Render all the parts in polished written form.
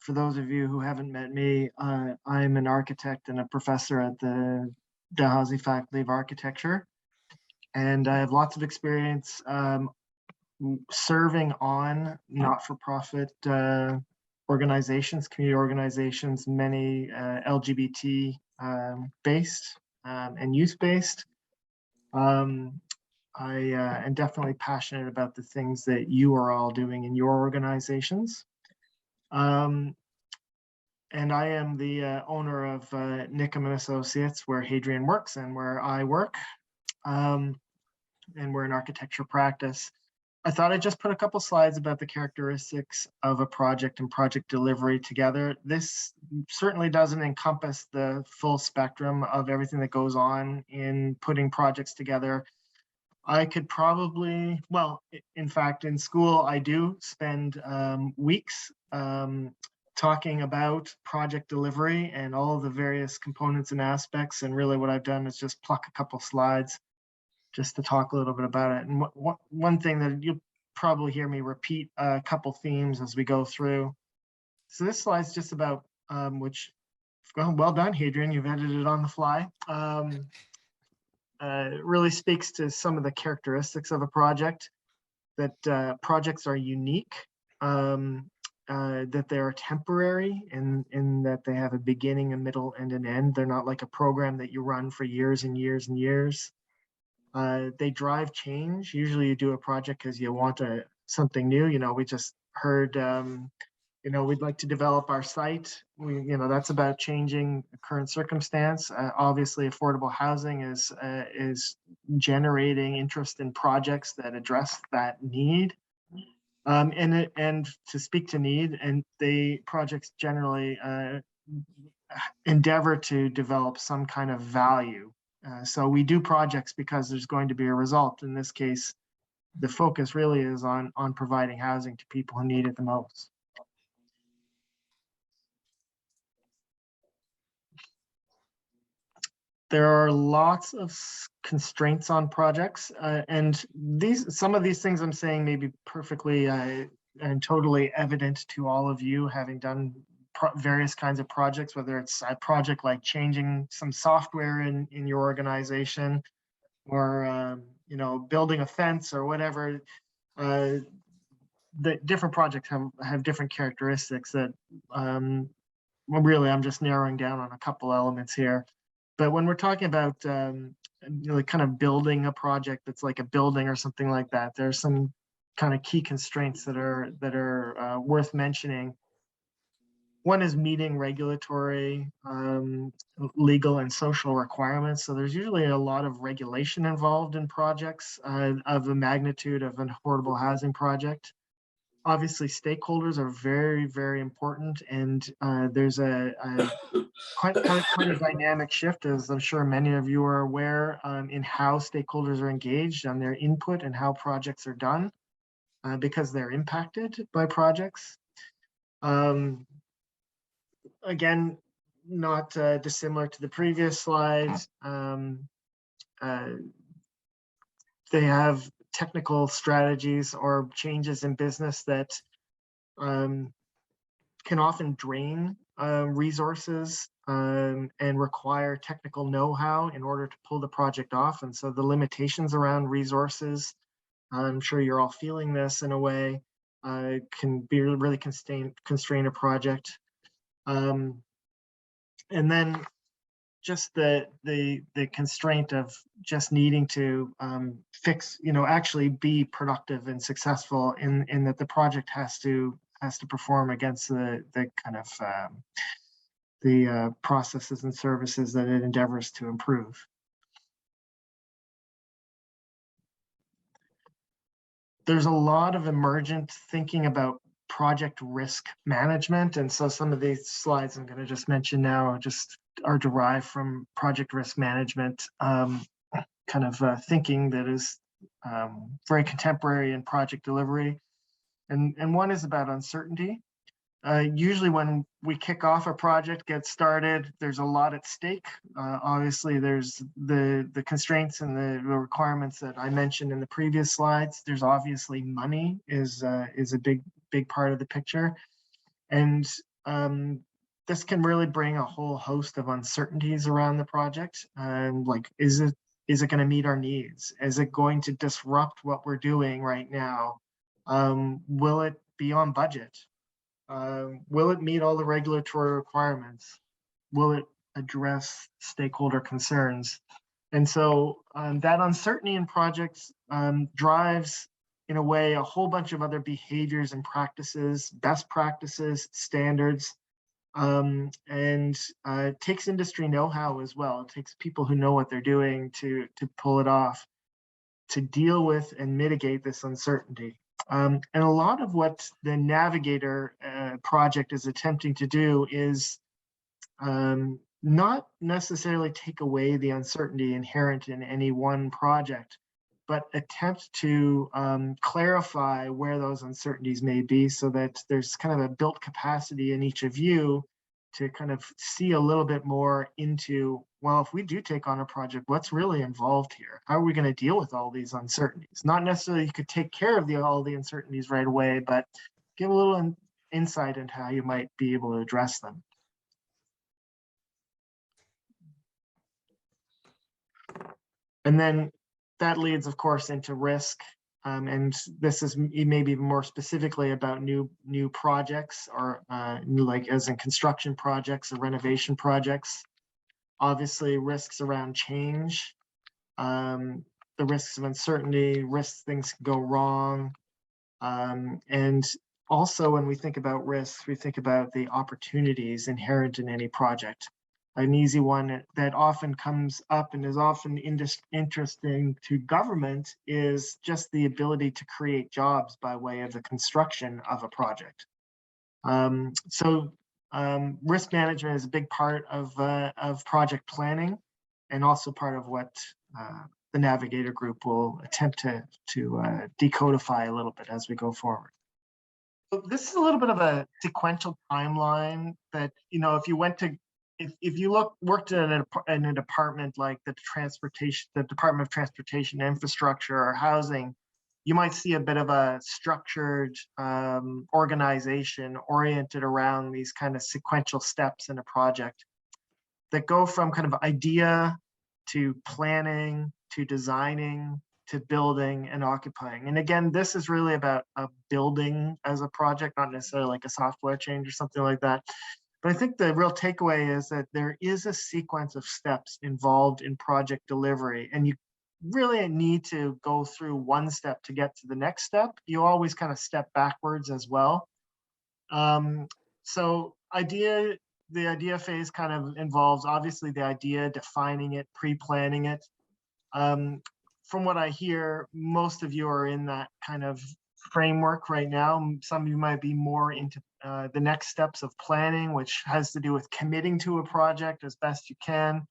for those of you who haven't met me, I'm an architect and a professor at the Dalhousie Faculty of Architecture. And I have lots of experience serving on not-for-profit organizations, community organizations, many LGBT based and youth-based. I am definitely passionate about the things that you are all doing in your organizations. And I am the owner of Nickham & Associates, where AHDN works and where I work. And we're an architecture practice. I thought I'd just put a couple slides about the characteristics of a project and project delivery together. This certainly doesn't encompass the full spectrum of everything that goes on in putting projects together. I could probably, well, in fact, in school, I do spend weeks talking about project delivery and all of the various components and aspects. And really what I've done is just pluck a couple slides just to talk a little bit about it. And one thing that you'll probably hear me repeat a couple themes as we go through. So this slide's just about, which, well done, AHDN, you've edited it on the fly. It really speaks to some of the characteristics of a project, that projects are unique, that they're temporary in that they have a beginning, a middle, and an end. They're not like a program that you run for years and years and years. They drive change. Usually you do a project because you want something new. You know, we just heard, you know, we'd like to develop our site. You know, that's about changing the current circumstance. Obviously, affordable housing is generating interest in projects that address that need. And to speak to need, and the projects generally endeavor to develop some kind of value. So we do projects because there's going to be a result. In this case, the focus really is on providing housing to people who need it the most. There are lots of constraints on projects, and some of these things I'm saying may be perfectly and totally evident to all of you, having done various kinds of projects, whether it's a project like changing some software in your organization, or you know, building a fence or whatever. The different projects have different characteristics that well, really I'm just narrowing down on a couple elements here. But when we're talking about you know, kind of building a project that's like a building or something like that, there's some kind of key constraints that are worth mentioning. One is meeting regulatory, legal, and social requirements. So there's usually a lot of regulation involved in projects of the magnitude of an affordable housing project. Obviously, stakeholders are very, very important, and there's quite a dynamic shift, as I'm sure many of you are aware, in how stakeholders are engaged on their input and how projects are done, because they're impacted by projects. Again, not dissimilar to the previous slides. They have technical strategies or changes in business that can often drain resources and require technical know-how in order to pull the project off. And so the limitations around resources, I'm sure you're all feeling this in a way, can be really constrain a project. And then just the constraint of just needing to fix, you know, actually be productive and successful in that the project has to perform against the kind of the processes and services that it endeavors to improve. There's a lot of emergent thinking about project risk management, and so some of these slides I'm going to just mention now are derived from project risk management kind of thinking that is very contemporary in project delivery. And one is about uncertainty. Usually when we kick off a project, get started, there's a lot at stake. Obviously, there's the constraints and the requirements that I mentioned in the previous slides. There's obviously money is a big part of the picture. And this can really bring a whole host of uncertainties around the project. Like, is it going to meet our needs? Is it going to disrupt what we're doing right now? Will it be on budget? Will it meet all the regulatory requirements? Will it address stakeholder concerns? And so that uncertainty in projects drives, in a way, a whole bunch of other behaviors and practices, best practices, standards, and takes industry know-how as well. It takes people who know what they're doing to pull it off, to deal with and mitigate this uncertainty. And a lot of what the Navigator project is attempting to do is not necessarily take away the uncertainty inherent in any one project, but attempt to clarify where those uncertainties may be, so that there's kind of a built capacity in each of you to kind of see a little bit more into, well, if we do take on a project, what's really involved here? How are we going to deal with all these uncertainties? Not necessarily you could take care of all the uncertainties right away, but give a little insight into how you might be able to address them. And then that leads, of course, into risk. And this is maybe more specifically about new projects, or like as in construction projects or renovation projects. Obviously, risks around change, the risks of uncertainty, risks things go wrong. And also, when we think about risks, we think about the opportunities inherent in any project. An easy one that often comes up and is often interesting to government is just the ability to create jobs by way of the construction of a project. Risk management is a big part of project planning, and also part of what the Navigator group will attempt to decodify a little bit as we go forward. So this is a little bit of a sequential timeline that, if you went to if you worked in a department like the Department of Transportation, Infrastructure, or Housing, you might see a bit of a structured organization oriented around these kind of sequential steps in a project that go from kind of idea to planning to designing to building and occupying. And again, this is really about a building as a project, not necessarily like a software change or something like that. But I think the real takeaway is that there is a sequence of steps involved in project delivery, and you really need to go through one step to get to the next step. You always kind of step backwards as well. So the idea phase kind of involves, obviously, the idea, defining it, pre-planning it. From what I hear, most of you are in that kind of framework right now. Some of you might be more into the next steps of planning, which has to do with committing to a project as best you can,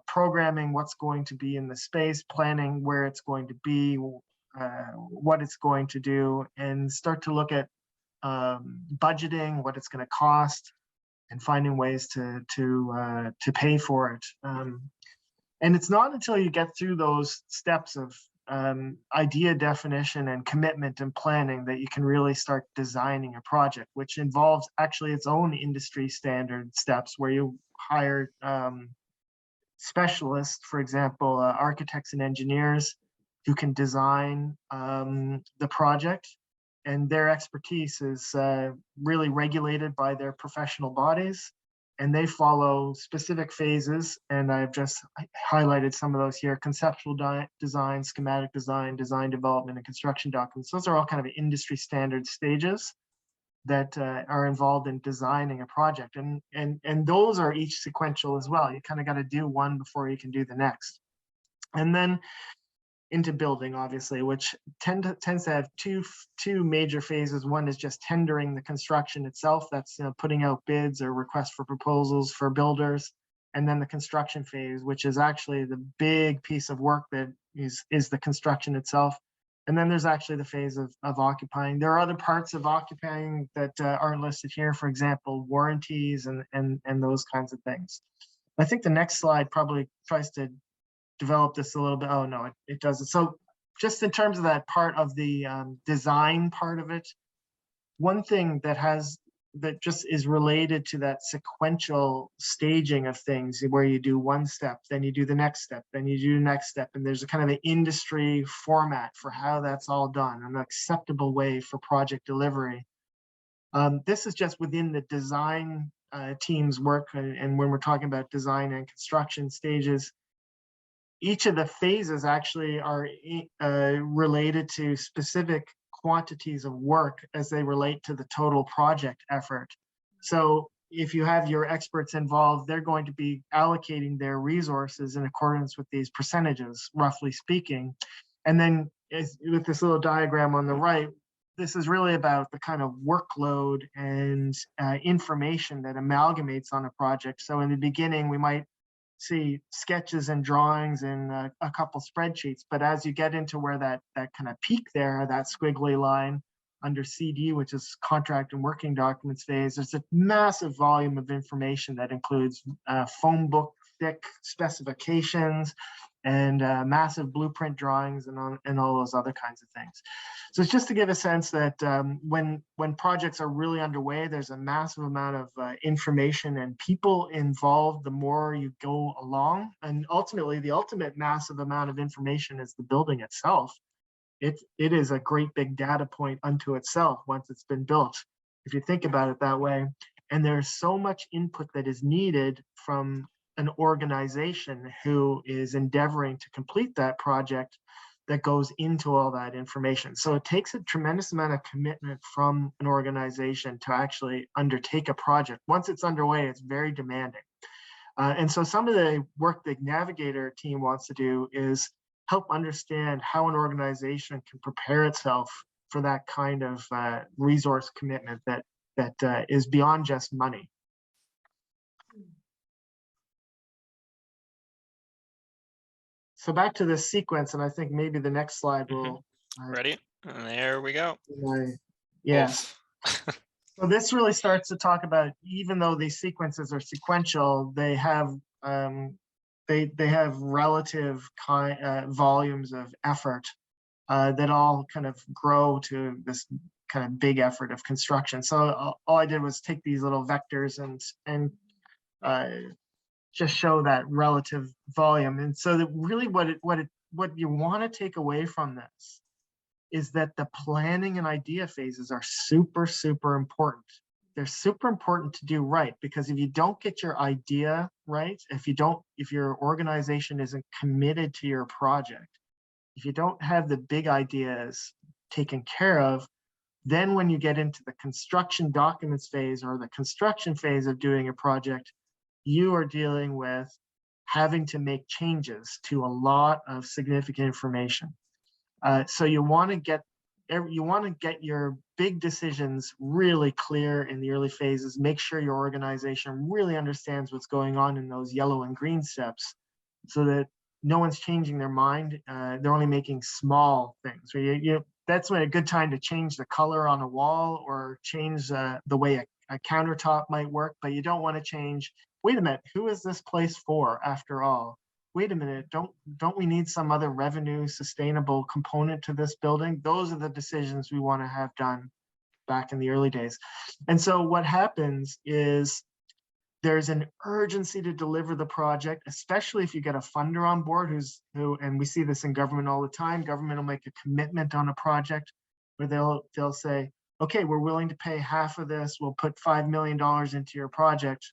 programming what's going to be in the space, planning where it's going to be, what it's going to do, and start to look at budgeting, what it's going to cost, and finding ways to pay for it. And it's not until you get through those steps of idea definition and commitment and planning that you can really start designing a project, which involves actually its own industry standard steps, where you hire specialists, for example, architects and engineers who can design the project, and their expertise is really regulated by their professional bodies. And they follow specific phases, and I've just highlighted some of those here: conceptual design, schematic design, design development, and construction documents. Those are all kind of industry standard stages that are involved in designing a project. And those are each sequential as well. You kind of got to do one before you can do the next. And then into building, obviously, which tends to have two major phases. One is just tendering the construction itself. That's putting out bids or requests for proposals for builders. And then the construction phase, which is actually the big piece of work that is the construction itself. And then there's actually the phase of occupying. There are other parts of occupying that aren't listed here, for example, warranties and those kinds of things. I think the next slide probably tries to develop this a little bit. Oh, no, it doesn't. So just in terms of that part of the design part of it, one thing that has that just is related to that sequential staging of things, where you do one step, then you do the next step, then you do the next step, and there's a kind of an industry format for how that's all done, an acceptable way for project delivery. This is just within the design team's work, and when we're talking about design and construction stages, each of the phases actually are related to specific quantities of work as they relate to the total project effort. So if you have your experts involved, they're going to be allocating their resources in accordance with these percentages, roughly speaking. And then with this little diagram on the right, this is really about the kind of workload and information that amalgamates on a project. So in the beginning, we might see sketches and drawings and a couple spreadsheets, but as you get into where that kind of peak there, that squiggly line under CD, which is contract and working documents phase, there's a massive volume of information that includes phone book thick specifications and massive blueprint drawings and all those other kinds of things. So it's just to give a sense that when projects are really underway, there's a massive amount of information and people involved the more you go along. And ultimately, the ultimate massive amount of information is the building itself. It is a great big data point unto itself once it's been built, if you think about it that way. And there's so much input that is needed from an organization who is endeavoring to complete that project that goes into all that information. So it takes a tremendous amount of commitment from an organization to actually undertake a project. Once it's underway, it's very demanding. And so some of the work the Navigator team wants to do is help understand how an organization can prepare itself for that kind of resource commitment that is beyond just money. So back to this sequence, and I think maybe the next slide will. Ready? And there we go. Yes. So this really starts to talk about, even though these sequences are sequential, they have relative volumes of effort that all kind of grow to this kind of big effort of construction. So all I did was take these little vectors and just show that relative volume. And so that really what you want to take away from this is that the planning and idea phases are super, super important. They're super important to do right, because if you don't get your idea right, if your organization isn't committed to your project, if you don't have the big ideas taken care of, then when you get into the construction documents phase or the construction phase of doing a project, you are dealing with having to make changes to a lot of significant information. So you want to get your big decisions really clear in the early phases. Make sure your organization really understands what's going on in those yellow and green steps, so that no one's changing their mind. They're only making small things. That's when a good time to change the color on a wall or change the way a countertop might work, but you don't want to change. Wait a minute, who is this place for after all? Wait a minute, don't we need some other revenue sustainable component to this building? Those are the decisions we want to have done back in the early days. And so what happens is there's an urgency to deliver the project, especially if you get a funder on board and we see this in government all the time. Government will make a commitment on a project where they'll say, okay, we're willing to pay half of this. We'll put $5 million into your project,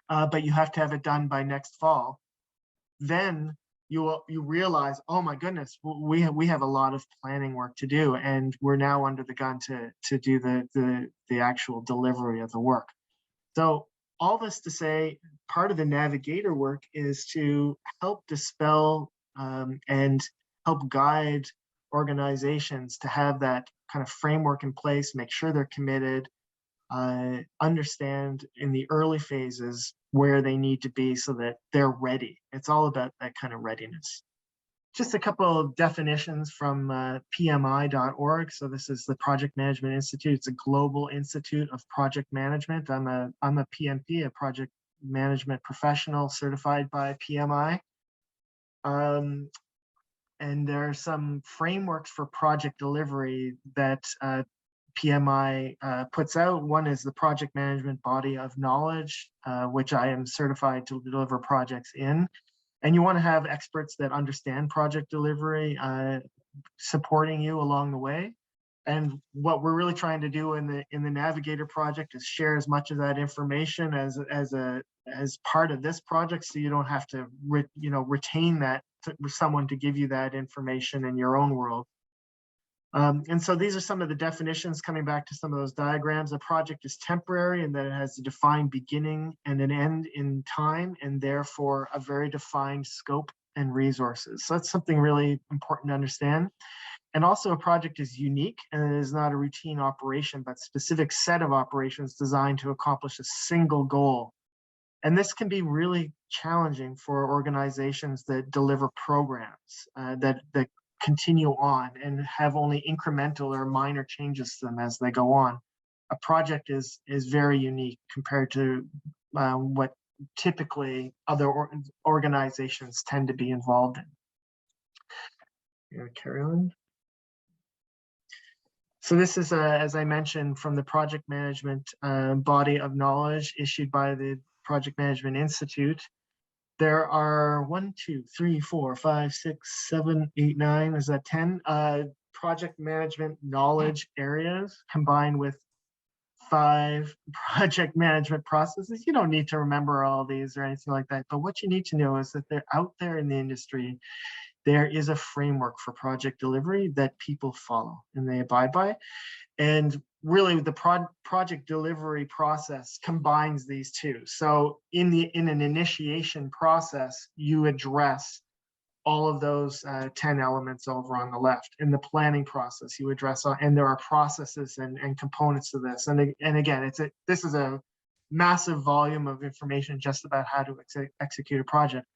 but you have to have it done by next fall. Then you realize, oh my goodness, we have a lot of planning work to do, and we're now under the gun to do the actual delivery of the work. So all this to say, part of the Navigator work is to help dispel and help guide organizations to have that kind of framework in place, make sure they're committed, understand in the early phases where they need to be so that they're ready. It's all about that kind of readiness. Just a couple of definitions from PMI.org. So this is the Project Management Institute. It's a global institute of project management. I'm a PMP, a project management professional certified by PMI. And there are some frameworks for project delivery that PMI puts out. One is the project management body of knowledge, which I am certified to deliver projects in. And you want to have experts that understand project delivery supporting you along the way. And what we're really trying to do in the Navigator project is share as much of that information as part of this project, so you don't have to retain that to someone to give you that information in your own world. And so these are some of the definitions coming back to some of those diagrams. A project is temporary and that it has a defined beginning and an end in time, and therefore a very defined scope and resources. So that's something really important to understand. And also a project is unique and it is not a routine operation, but specific set of operations designed to accomplish a single goal. And this can be really challenging for organizations that deliver programs that continue on and have only incremental or minor changes to them as they go on. A project is very unique compared to what typically other organizations tend to be involved in. Carry on. So this is, as I mentioned, from the project management body of knowledge issued by the Project Management Institute. There are 1, 2, 3, 4, 5, 6, 7, 8, 9, is that 10 project management knowledge areas combined with 5 project management processes. You don't need to remember all these or anything like that, but what you need to know is that they're out there in the industry. There is a framework for project delivery that people follow and they abide by. And really the project delivery process combines these two. So in an initiation process, you address all of those 10 elements over on the left. In the planning process, you address, and there are processes and components to this. And again, this is a massive volume of information just about how to execute a project.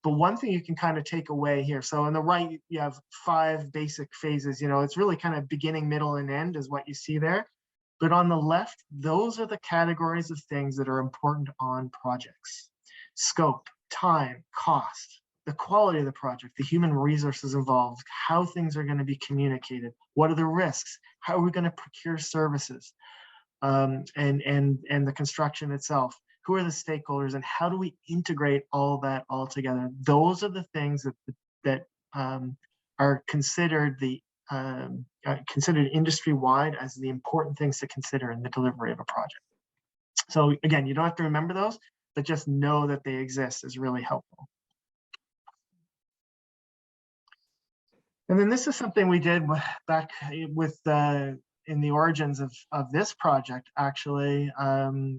But one thing you can kind of take away here, so on the right, you have 5 basic phases. It's really kind of beginning, middle, and end is what you see there. But on the left, those are the categories of things that are important on projects: scope, time, cost, the quality of the project, the human resources involved, how things are going to be communicated, what are the risks, how are we going to procure services, and the construction itself. Who are the stakeholders, and how do we integrate all that all together? Those are the things that are considered considered industry-wide as the important things to consider in the delivery of a project. So again, you don't have to remember those, but just know that they exist is really helpful. And then this is something we did back with in the origins of this project, actually,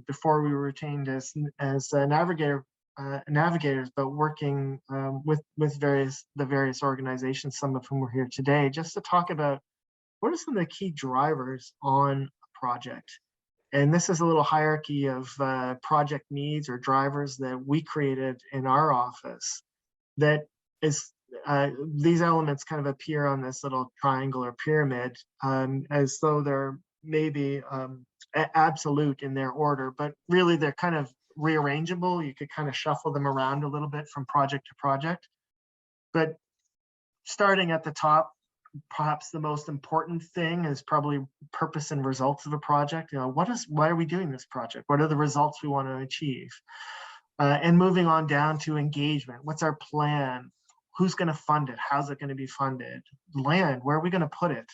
before we were retained as navigators, but working with the various organizations, some of whom are here today, just to talk about what are some of the key drivers on a project. And this is a little hierarchy of project needs or drivers that we created in our office. That is, these elements kind of appear on this little triangle or pyramid as though they're maybe absolute in their order, but really they're kind of rearrangeable. You could kind of shuffle them around a little bit from project to project. But starting at the top, perhaps the most important thing is probably purpose and results of a project. Why are we doing this project? What are the results we want to achieve? And moving on down to engagement. What's our plan? Who's going to fund it? How's it going to be funded? Land, where are we going to put it?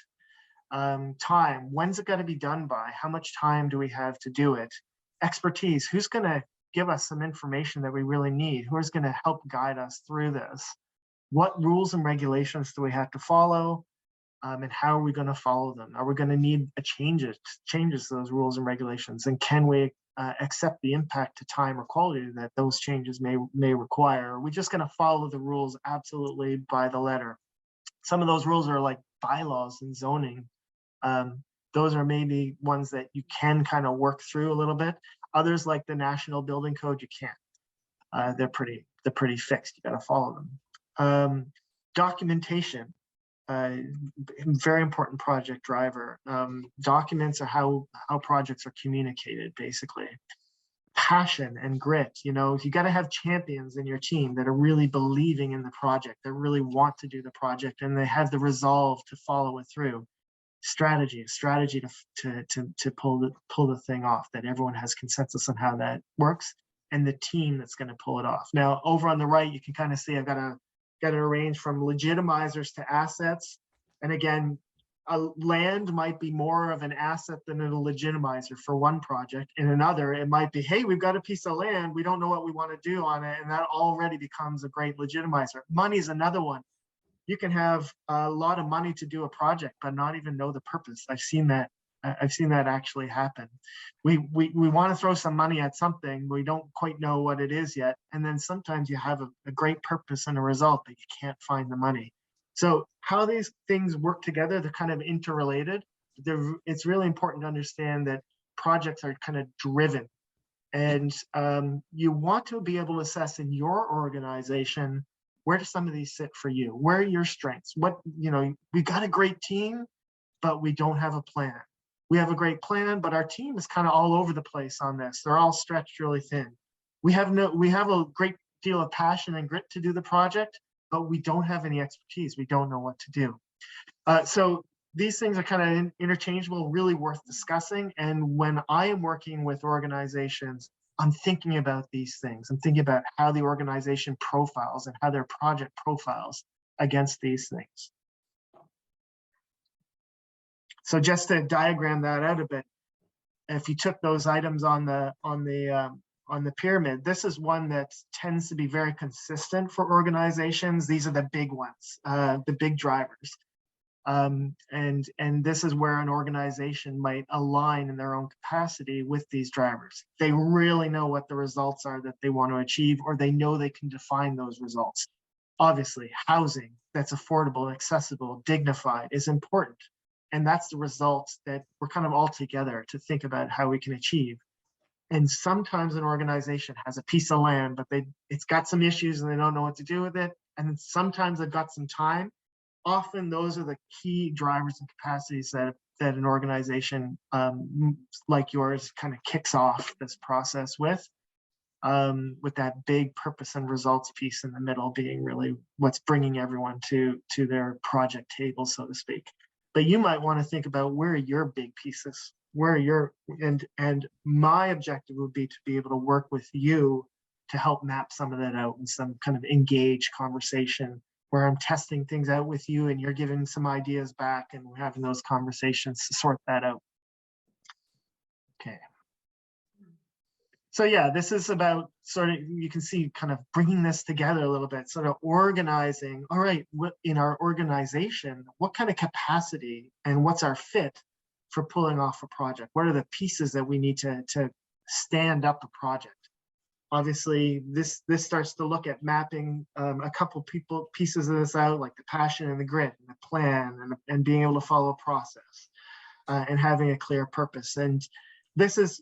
Time, when's it going to be done by? How much time do we have to do it? Expertise, who's going to give us some information that we really need? Who's going to help guide us through this? What rules and regulations do we have to follow? And how are we going to follow them? Are we going to need changes to those rules and regulations? And can we accept the impact to time or quality that those changes may require? Are we just going to follow the rules absolutely by the letter? Some of those rules are like bylaws and zoning. Those are maybe ones that you can kind of work through a little bit. Others, like the National Building Code, you can't. They're pretty fixed. You got to follow them. Documentation. Very important project driver. Documents are how projects are communicated, basically. Passion and grit. You got to have champions in your team that are really believing in the project, that really want to do the project, and they have the resolve to follow it through. a strategy to pull the thing off, that everyone has consensus on how that works, and the team that's going to pull it off. Now, over on the right, you can kind of see I've got to arrange from legitimizers to assets. And again, land might be more of an asset than a legitimizer for one project. In another, it might be, hey, we've got a piece of land, we don't know what we want to do on it, and that already becomes a great legitimizer. Money is another one. You can have a lot of money to do a project, but not even know the purpose. I've seen that actually happen. We want to throw some money at something, we don't quite know what it is yet, and then sometimes you have a great purpose and a result, but you can't find the money. So how these things work together, they're kind of interrelated. It's really important to understand that projects are kind of driven, and you want to be able to assess in your organization, where do some of these sit for you? Where are your strengths? We've got a great team, but we don't have a plan. We have a great plan, but our team is kind of all over the place on this. They're all stretched really thin. We have a great deal of passion and grit to do the project, but we don't have any expertise. We don't know what to do. So these things are kind of interchangeable, really worth discussing. And when I am working with organizations, I'm thinking about these things. I'm thinking about how the organization profiles and how their project profiles against these things. So just to diagram that out a bit, if you took those items on the pyramid, this is one that tends to be very consistent for organizations. These are the big ones, the big drivers. And this is where an organization might align in their own capacity with these drivers. They really know what the results are that they want to achieve, or they know they can define those results. Obviously, housing that's affordable, accessible, dignified is important. And that's the results that we're kind of all together to think about how we can achieve. And sometimes an organization has a piece of land, but it's got some issues and they don't know what to do with it. And sometimes they've got some time. Often those are the key drivers and capacities that an organization like yours kind of kicks off this process with that big purpose and results piece in the middle being really what's bringing everyone to their project table, so to speak. But you might want to think about, where are your big pieces? Where are your, and my objective would be to be able to work with you to help map some of that out in some kind of engaged conversation where I'm testing things out with you and you're giving some ideas back and we're having those conversations to sort that out. Okay. So yeah, this is about sort of, you can see kind of bringing this together a little bit, sort of organizing, all right, what in our organization, what kind of capacity and what's our fit for pulling off a project? What are the pieces that we need to stand up a project? Obviously, this starts to look at mapping a couple pieces of this out, like the passion and the grit and the plan and being able to follow a process and having a clear purpose. And this is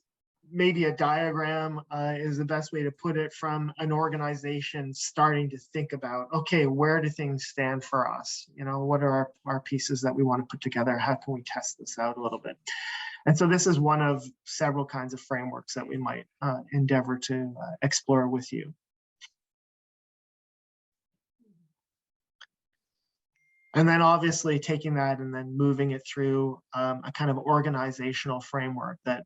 maybe a diagram is the best way to put it, from an organization starting to think about, okay, where do things stand for us? What are our pieces that we want to put together? How can we test this out a little bit? And so this is one of several kinds of frameworks that we might endeavor to explore with you. And then obviously taking that and then moving it through a kind of organizational framework that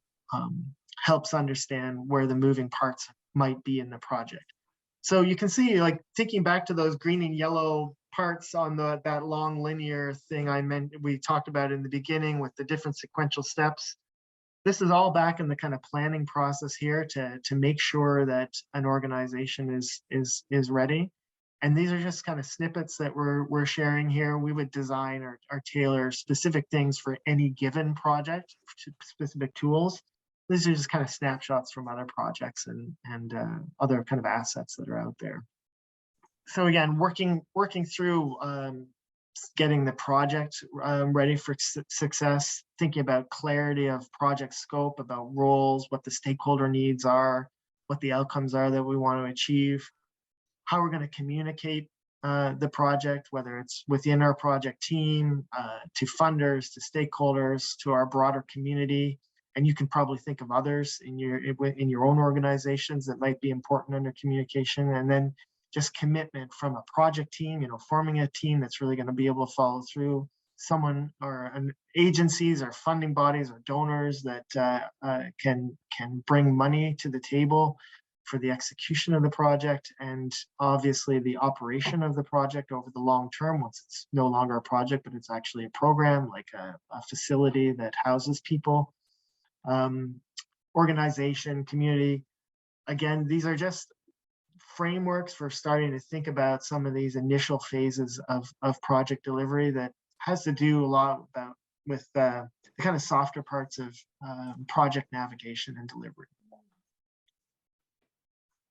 helps understand where the moving parts might be in the project. So you can see, like, thinking back to those green and yellow parts on that long linear thing we talked about in the beginning with the different sequential steps. This is all back in the kind of planning process here to make sure that an organization is ready. And these are just kind of snippets that we're sharing here. We would design or tailor specific things for any given project, specific tools. These are just kind of snapshots from other projects and other kind of assets that are out there. So again, working through getting the project ready for success, thinking about clarity of project scope, about roles, what the stakeholder needs are, what the outcomes are that we want to achieve, how we're going to communicate the project, whether it's within our project team, to funders, to stakeholders, to our broader community. And you can probably think of others in your own organizations that might be important under communication. And then just commitment from a project team, forming a team that's really going to be able to follow through, someone or an agencies or funding bodies or donors that can bring money to the table for the execution of the project, and obviously the operation of the project over the long term, once it's no longer a project, but it's actually a program, like a facility that houses people. Organization, community. Again, these are just frameworks for starting to think about some of these initial phases of project delivery that has to do a lot with the kind of softer parts of project navigation and delivery.